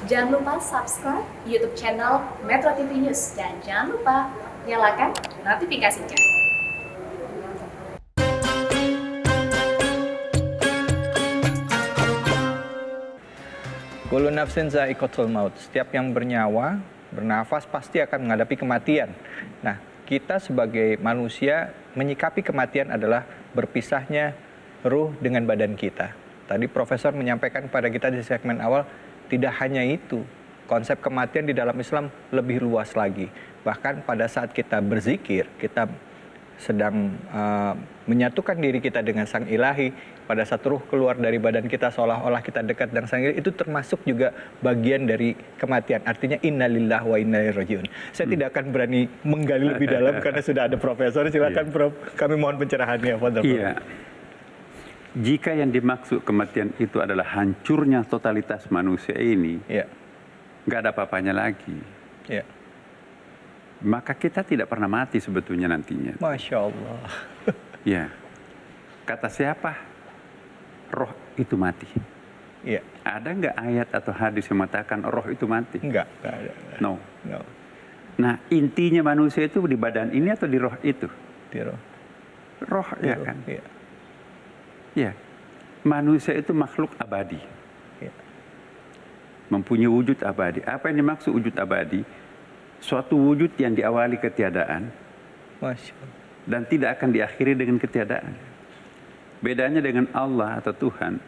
Jangan lupa subscribe YouTube channel Metro TV News dan jangan lupa nyalakan notifikasinya. Kullu nafsin za'iqatul maut. Setiap yang bernyawa, bernafas pasti akan menghadapi kematian. Nah, kita sebagai manusia menyikapi kematian adalah berpisahnya ruh dengan badan kita. Tadi Profesor menyampaikan kepada kita di segmen awal, tidak hanya itu. Konsep kematian di dalam Islam lebih luas lagi. Bahkan pada saat kita berzikir, kita sedang menyatukan diri kita dengan Sang Ilahi, pada saat ruh keluar dari badan kita seolah-olah kita dekat dengan Sang Ilahi, itu termasuk juga bagian dari kematian. Artinya innalillahi wa inna ilaihi rajiun. Saya tidak akan berani menggali lebih dalam karena sudah ada Profesor. Silakan Prof, kami mohon pencerahannya. Iya. Jika yang dimaksud kematian itu adalah hancurnya totalitas manusia ini, nggak ada apa-apanya lagi. Maka kita tidak pernah mati sebetulnya nantinya. Masya Allah. Ya. Kata siapa? Roh itu mati. Iya. Ada nggak ayat atau hadis yang mengatakan roh itu mati? Nggak ada. No. No. Nah, intinya manusia itu di badan ini atau di roh itu? Di roh. Roh, Di ya roh. kan? Iya. Ya. Manusia itu makhluk abadi. Iya. Mempunyai wujud abadi. Apa yang dimaksud wujud abadi? Suatu wujud yang diawali ketiadaan Masya Allah. dan tidak akan diakhiri dengan ketiadaan. Bedanya dengan Allah atau Tuhan,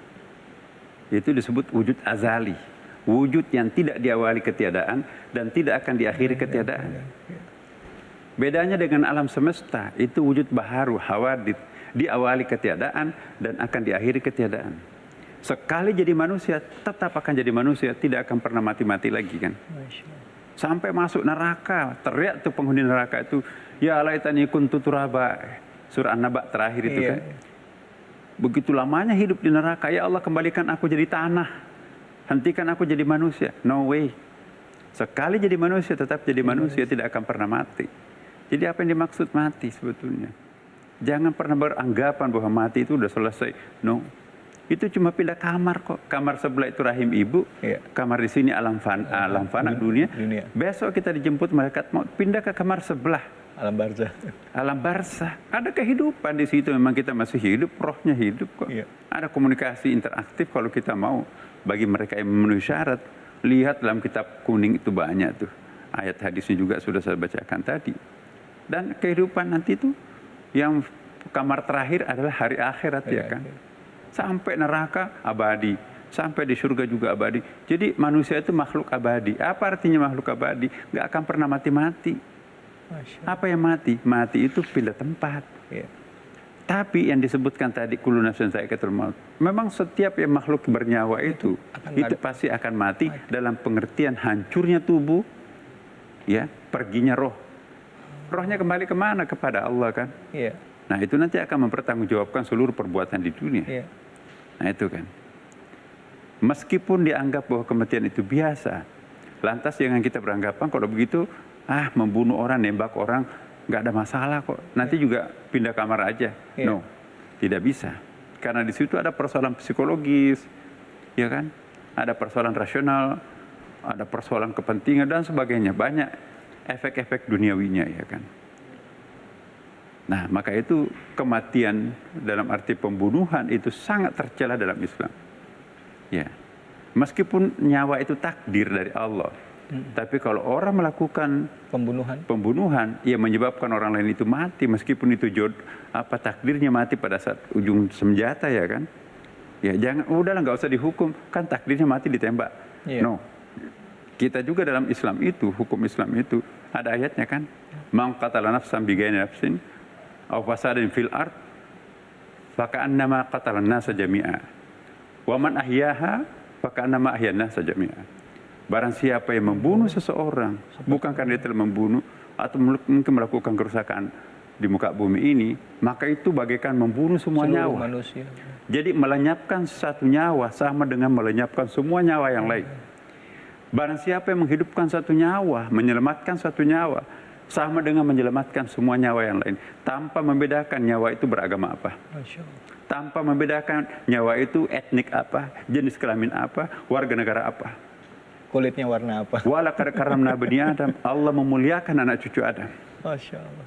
itu disebut wujud azali. Wujud yang tidak diawali ketiadaan dan tidak akan diakhiri ketiadaan. Bedanya dengan alam semesta, itu wujud baharu, hawadith, diawali ketiadaan dan akan diakhiri ketiadaan. Sekali jadi manusia, tetap akan jadi manusia, tidak akan pernah mati-mati lagi kan. Masya Allah. Sampai masuk neraka, teriak tuh penghuni neraka itu, ya laitani kuntu turaba, surah An-Naba terakhir itu kan. Begitu lamanya hidup di neraka, ya Allah kembalikan aku jadi tanah, hentikan aku jadi manusia. No way. Sekali jadi manusia, tetap jadi manusia, tidak akan pernah mati. Jadi apa yang dimaksud mati sebetulnya? Jangan pernah beranggapan bahwa mati itu udah selesai. No. Itu cuma pindah kamar kok. Kamar sebelah itu rahim ibu, kamar di sini alam fana dunia. Besok kita dijemput malaikat maut, pindah ke kamar sebelah. Alam barzah. Alam barzah. Ada kehidupan di situ, memang kita masih hidup, rohnya hidup kok. Ada komunikasi interaktif kalau kita mau. Bagi mereka yang memenuhi syarat, lihat dalam kitab kuning itu banyak tuh. Ayat hadisnya juga sudah saya bacakan tadi. Dan kehidupan nanti itu yang kamar terakhir adalah hari akhirat, ya kan. Sampai neraka abadi, sampai di surga juga abadi. Jadi manusia itu makhluk abadi. Apa artinya makhluk abadi? Gak akan pernah mati-mati. Apa yang mati? Mati itu pindah tempat. Tapi yang disebutkan tadi kullu nafsin za'iqatul maut, memang setiap yang makhluk bernyawa itu pasti akan mati dalam pengertian hancurnya tubuh, ya, perginya roh. Rohnya kembali kemana? Kepada Allah kan. Nah itu nanti akan mempertanggungjawabkan seluruh perbuatan di dunia. Nah itu kan. Meskipun dianggap bahwa kematian itu biasa, lantas jangan kita beranggapan kalau begitu, membunuh orang, nembak orang, nggak ada masalah kok. Nanti juga pindah kamar aja. No, tidak bisa. Karena di situ ada persoalan psikologis, ya kan? Ada persoalan rasional, ada persoalan kepentingan dan sebagainya. Banyak efek-efek duniawinya, ya kan? Nah, maka itu kematian dalam arti pembunuhan itu sangat tercela dalam Islam. Ya. Meskipun nyawa itu takdir dari Allah. Tapi kalau orang melakukan pembunuhan, ia menyebabkan orang lain itu mati meskipun itu takdirnya mati pada saat ujung senjata, ya kan? Ya, jangan udahlah nggak usah dihukum, kan takdirnya mati ditembak. No. Kita juga dalam Islam itu, hukum Islam itu ada ayatnya kan? Man qatala nafsan bighairi nafsin aw fasadin fil ard faka'annama qatalan nasa jami'a wa man ahyaha faka'annama ahyan nasa jami'a. Barang siapa yang membunuh seseorang bukan karena dia telah membunuh atau mungkin melakukan kerusakan di muka bumi ini, maka itu bagaikan membunuh semua nyawa manusia. Jadi melenyapkan satu nyawa sama dengan melenyapkan semua nyawa yang lain. Barang siapa yang menghidupkan satu nyawa, menyelamatkan satu nyawa, sama dengan menyelamatkan semua nyawa yang lain, tanpa membedakan nyawa itu beragama apa, tanpa membedakan nyawa itu etnik apa, jenis kelamin apa, warga negara apa. Kulitnya warna apa? Walaqad karramna bani Adam, Allah memuliakan anak cucu Adam. Masya Allah.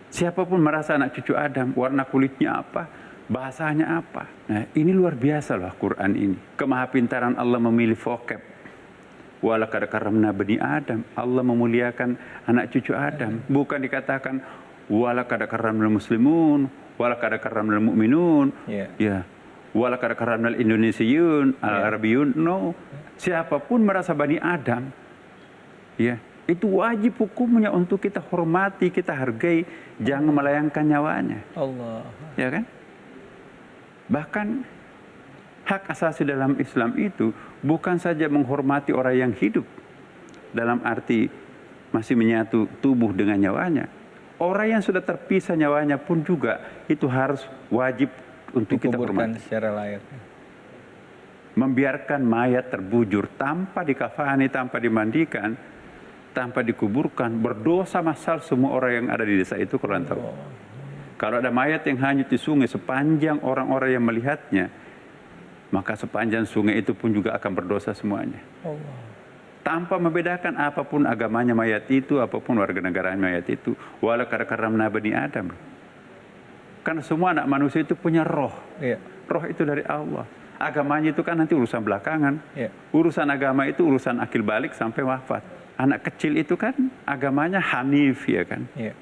Siapapun merasa anak cucu Adam, warna kulitnya apa, bahasanya apa. Nah, ini luar biasa loh Quran ini. Kemahapintaran Allah memilih vocab. Walaqad karramna bani Adam, Allah memuliakan anak cucu Adam. Bukan dikatakan walaqad karramnal muslimun, walaqad karramnal mu'minun. Ya. Walaqad karramnal indonesiun, al-arabiyun. No. Siapapun merasa bani Adam, ya, itu wajib hukumnya untuk kita hormati, kita hargai, jangan melayangkan nyawanya. Allah. Ya kan? Bahkan hak asasi dalam Islam itu bukan saja menghormati orang yang hidup dalam arti masih menyatu tubuh dengan nyawanya. Orang yang sudah terpisah nyawanya pun juga itu harus wajib untuk kita hormati. Secara layak. Membiarkan mayat terbujur tanpa dikafani, tanpa dimandikan, tanpa dikuburkan, berdosa massal semua orang yang ada di desa itu kalau anda tahu. Kalau ada mayat yang hanyut di sungai, sepanjang orang-orang yang melihatnya, maka sepanjang sungai itu pun juga akan berdosa semuanya. Allah. Tanpa membedakan apapun agamanya mayat itu, apapun warga negaraan mayat itu. Walaqad karramna bani Adam. Karena semua anak manusia itu punya roh. Iya. Roh itu dari Allah. Agamanya itu kan nanti urusan belakangan. Iya. Urusan agama itu urusan akil balik sampai wafat. Anak kecil itu kan agamanya hanif, ya kan? Iya.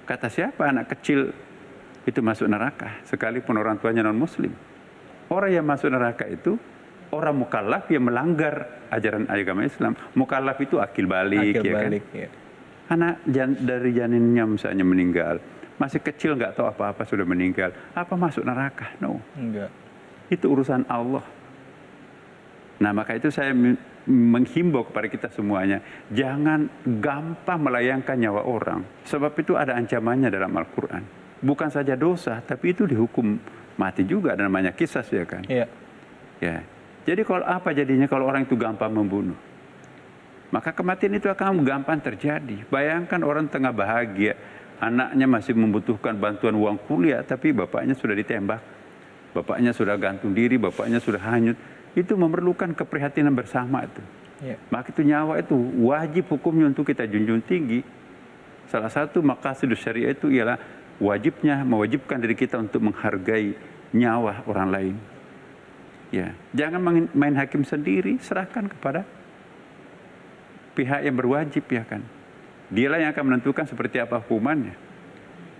Kata siapa anak kecil itu masuk neraka, sekalipun orang tuanya non-muslim. Orang yang masuk neraka itu orang mukallaf yang melanggar ajaran agama Islam. Mukallaf itu akil balik, Akil ya balik, kan? ya. Anak dari janinnya misalnya meninggal, masih kecil nggak tahu apa-apa sudah meninggal. Apa masuk neraka? No. Enggak. Itu urusan Allah. Nah, maka itu saya menghimbau kepada kita semuanya, jangan gampang melayangkan nyawa orang. Sebab itu ada ancamannya dalam Al-Quran. Bukan saja dosa, tapi itu dihukum mati juga, namanya qisas, ya kan? Iya. Ya. Jadi kalau apa jadinya kalau orang itu gampang membunuh? Maka kematian itu akan gampang terjadi. Bayangkan orang tengah bahagia, anaknya masih membutuhkan bantuan uang kuliah, tapi bapaknya sudah ditembak. Bapaknya sudah gantung diri, bapaknya sudah hanyut. Itu memerlukan keprihatinan bersama itu. Ya. Maka itu nyawa itu wajib hukumnya untuk kita junjung tinggi. Salah satu maqasidus syariah itu ialah mewajibkan diri kita untuk menghargai nyawa orang lain. Ya, jangan main hakim sendiri, serahkan kepada pihak yang berwajib, ya kan. Dialah yang akan menentukan seperti apa hukumannya.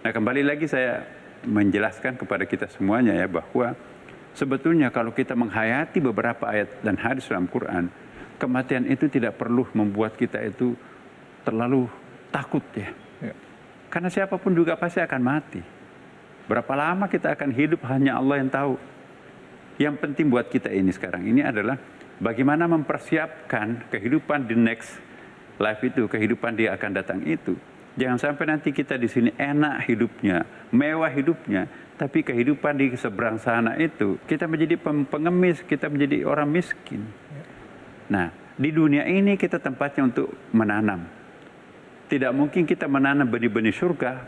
Nah, kembali lagi saya menjelaskan kepada kita semuanya ya bahwa sebetulnya kalau kita menghayati beberapa ayat dan hadis dalam Quran, kematian itu tidak perlu membuat kita itu terlalu takut ya. Karena siapapun juga pasti akan mati. Berapa lama kita akan hidup hanya Allah yang tahu. Yang penting buat kita ini sekarang ini adalah bagaimana mempersiapkan kehidupan di next life itu, kehidupan dia akan datang itu. Jangan sampai nanti kita di sini enak hidupnya, mewah hidupnya, tapi kehidupan di seberang sana itu kita menjadi pengemis, kita menjadi orang miskin. Nah, di dunia ini kita tempatnya untuk menanam. Tidak mungkin kita menanam benih-benih surga,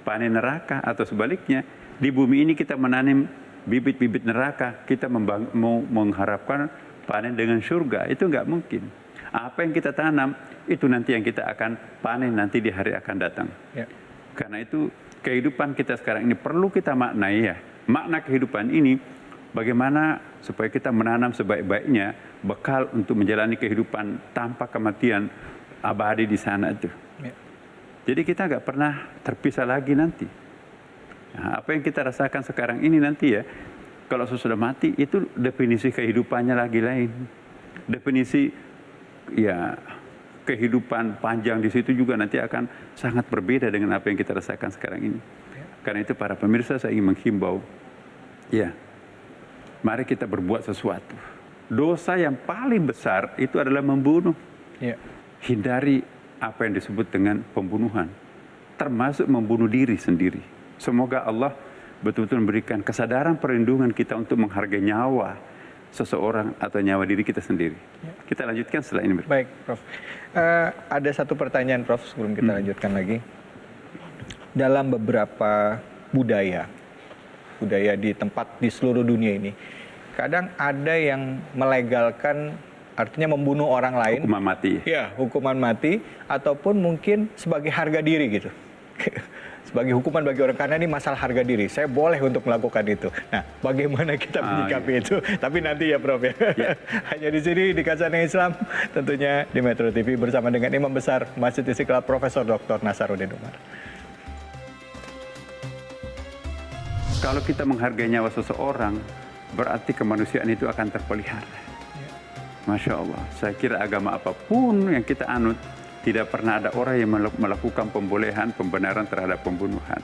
panen neraka, atau sebaliknya. Di bumi ini kita menanam bibit-bibit neraka, kita mau mengharapkan panen dengan surga. Itu nggak mungkin. Apa yang kita tanam, itu nanti yang kita akan panen nanti di hari akan datang. Ya. Karena itu kehidupan kita sekarang ini perlu kita maknai ya. Makna kehidupan ini bagaimana supaya kita menanam sebaik-baiknya bekal untuk menjalani kehidupan tanpa kematian abadi di sana itu. Ya. Jadi kita nggak pernah terpisah lagi nanti. Nah, apa yang kita rasakan sekarang ini nanti ya, kalau sudah mati itu definisi kehidupannya lagi lain. Definisi ya kehidupan panjang di situ juga nanti akan sangat berbeda dengan apa yang kita rasakan sekarang ini. Ya. Karena itu para pemirsa saya ingin menghimbau, ya, mari kita berbuat sesuatu. Dosa yang paling besar itu adalah membunuh. Ya. Hindari apa yang disebut dengan pembunuhan, termasuk membunuh diri sendiri. Semoga Allah betul-betul memberikan kesadaran perlindungan kita untuk menghargai nyawa seseorang atau nyawa diri kita sendiri. Ya. Kita lanjutkan setelah ini. Baik, Prof. Ada satu pertanyaan, Prof, sebelum kita lanjutkan lagi. Dalam beberapa budaya di seluruh dunia ini, kadang ada yang melegalkan artinya membunuh orang lain. Hukuman mati. Ya, hukuman mati, ataupun mungkin sebagai harga diri gitu. Sebagai hukuman bagi orang, karena ini masalah harga diri. Saya boleh untuk melakukan itu. Nah, bagaimana kita menyikapi itu? Tapi nanti ya Prof ya. Hanya di sini di Khazanah Islam, tentunya di Metro TV bersama dengan Imam Besar Masjid Istiqlal Profesor Dr. Nasaruddin Umar. Kalau kita menghargai nyawa seseorang, berarti kemanusiaan itu akan terpelihara. Masya Allah, saya kira agama apapun yang kita anut, tidak pernah ada orang yang melakukan pembolehan, pembenaran terhadap pembunuhan.